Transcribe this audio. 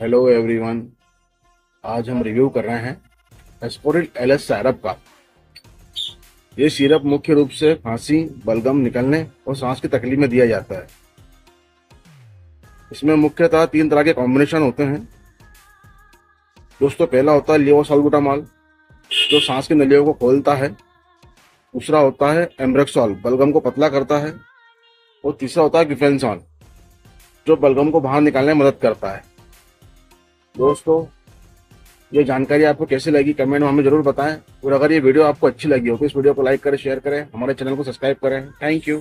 Hello everyone. आज हम review कर रहे हैं एस्पोरिल एलएस सिरप का। ये सिरप मुख्य रूप से खांसी, बलगम निकलने और सांस की तकलीफ में दिया जाता है। इसमें मुख्यतः 3 तरह के कॉम्बिनेशन होते हैं। दोस्तों, पहला होता है लेवोसाल्बुटामॉल, जो सांस की नलियों को खोलता है। दूसरा होता है एम्ब्रेक्सोल, बलगम को पतला करता है। और तीसरा होता है गुफेनसॉल, जो बलगम को बाहर निकालने में मदद करता है। दोस्तों, ये जानकारी आपको कैसी लगी कमेंट में हमें जरूर बताएं। और अगर ये वीडियो आपको अच्छी लगी हो तो इस वीडियो को लाइक करें, शेयर करें, हमारे चैनल को सब्सक्राइब करें। Thank you.